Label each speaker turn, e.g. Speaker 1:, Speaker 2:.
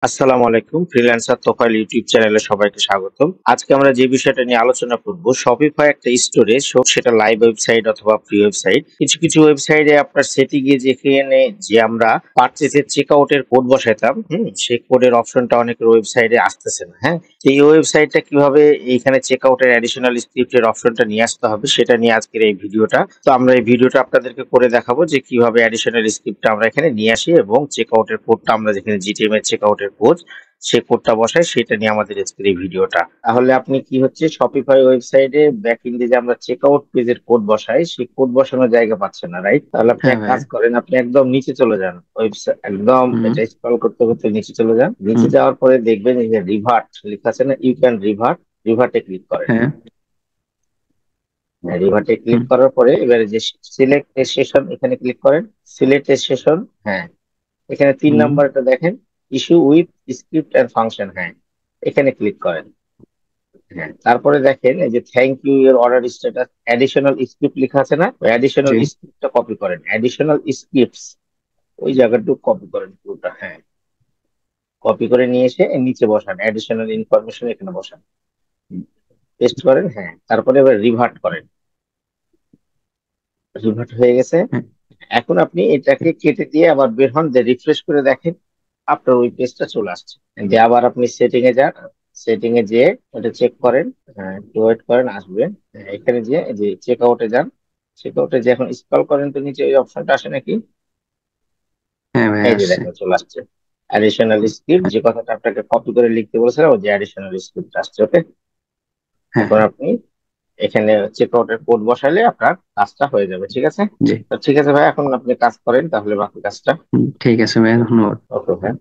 Speaker 1: আসসালামু আলাইকুম, ফ্রিল্যান্সার তোফাইল ইউটিউব চ্যানেলে সবাইকে স্বাগতম। আজকে আমরা যে বিষয়টা নিয়ে আলোচনা করব, শপিফাই একটা স্টোরেজ, সেটা লাইভ ওয়েবসাইট অথবা ফ্রি ওয়েবসাইট। কিছু কিছু ওয়েবসাইটে আপনার সেটিং এ যেখানে যে আমরা পারচেজের চেক আউটের কোড বসাইতাম, সেই কোডের অপশনটা অনেকের ওয়েবসাইটে আসতেছে না। হ্যাঁ, তো এই ওয়েবসাইটটা কিভাবে এইখানে চেক আউটের অ্যাডিশনাল স্ক্রিপ্টের অপশনটা নিয়ে আসতে হবে সেটা নিয়ে আজকের এই ভিডিওটা। তো আমরা এই ভিডিওটা আপনাদেরকে করে দেখাবো যে কিভাবে অ্যাডিশনাল স্ক্রিপ্টটা আমরা এখানে নিয়ে আসি এবং চেক আউটের কোডটা আমরা যেখানে জিটিএমএল চেক আউটের কোড সেই কোডটা বসাই, সেটা নিয়ে আমাদের আজকের এই ভিডিওটা। তাহলে আপনি কি হচ্ছে, শপিফাই ওয়েবসাইটে ব্যাক এন্ডে যে আমরা চেক আউট পেজের কোড বসাই, সেই কোড বসানোর জায়গা পাচ্ছেন না, রাইট? তাহলে আপনি
Speaker 2: হ্যাঁ
Speaker 1: এক কাজ
Speaker 2: ভাইয়া।
Speaker 1: করেন, আপনি একদম নিচে চলে যান, ওয়েবসাইট একদম
Speaker 2: হুম,
Speaker 1: এটা স্ক্রল করতে করতে নিচে চলে যান। নিচে
Speaker 2: হুম,
Speaker 1: যাওয়ার পরে দেখবেন এই যে রিভার্ট লেখা আছে না, ইউ ক্যান রিভার্ট। রিভার্টে ক্লিক করেন।
Speaker 2: হ্যাঁ,
Speaker 1: রিভার্টে ক্লিক
Speaker 2: হুম,
Speaker 1: করার পরে এবারে যে সিলেক্ট সেশন, এখানে ক্লিক করেন। সিলেক্ট সেশন, হ্যাঁ, এখানে 3
Speaker 2: হুম,
Speaker 1: নাম্বারটা দেখেন, issue with script and function, হ্যাঁ, এখানে ক্লিক করেন। হ্যাঁ, তারপরে দেখেন এই যে থ্যাংক ইউ এর অর্ডার স্ট্যাটাস অ্যাডিশনাল স্ক্রিপ্ট লেখা আছে না, ওই অ্যাডিশনাল
Speaker 2: জি,
Speaker 1: স্ক্রিপ্টটা কপি করেন। অ্যাডিশনাল স্ক্রিপ্টস, ওই জায়গাটুকু কপি করেন পুরোটা, হ্যাঁ, কপি করে নিয়ে এসে এর নিচে বসান, অ্যাডিশনাল ইনফরমেশন এখানে বসান, পেস্ট করেন। হ্যাঁ, তারপরে এবার রিভার্ট করেন। রিভার্ট হয়ে গেছে।
Speaker 2: হ্যাঁ,
Speaker 1: এখন আপনি এটাকে কেটে দিয়ে আবার বের হন, যে রিফ্রেশ করে দেখেন আপনার ওই পেজটা চলে আসছে। যে আবার আপনি সেটিং এ যান, সেটিং এ যেয়ে ওটা চেক করেন। হ্যাঁ, একটু ওয়েট করেন, আসবে। হ্যাঁ, এখানে যে এই যে চেক আউটে যান। চেক আউটে যে এখন স্ক্রল করেন তো নিচে ওই অপশনটা আসে নাকি?
Speaker 2: হ্যাঁ ভাইয়া
Speaker 1: এই যে
Speaker 2: আসছে।
Speaker 1: দেখেন চলে আসছে অ্যাডিশনাল স্ক্রিপ্ট, যে কথাটা আপনাকে কপি করে লিখতে বলেছিলাম, ওই যে অ্যাডিশনাল স্ক্রিপ্ট আসছে। ওকে,
Speaker 2: হ্যাঁ,
Speaker 1: এখন
Speaker 2: হ্যাঁ,
Speaker 1: আপনি এখানে চেক আউটের কোড বসালে আপনার কাজটা হয়ে যাবে, ঠিক আছে?
Speaker 2: জি,
Speaker 1: তো ঠিক আছে ভাই, এখন আপনি কাজ করেন তাহলে বাকি কাজটা।
Speaker 2: ঠিক আছে ভাইয়া, ধন্যবাদ।
Speaker 1: ওকে ভাই।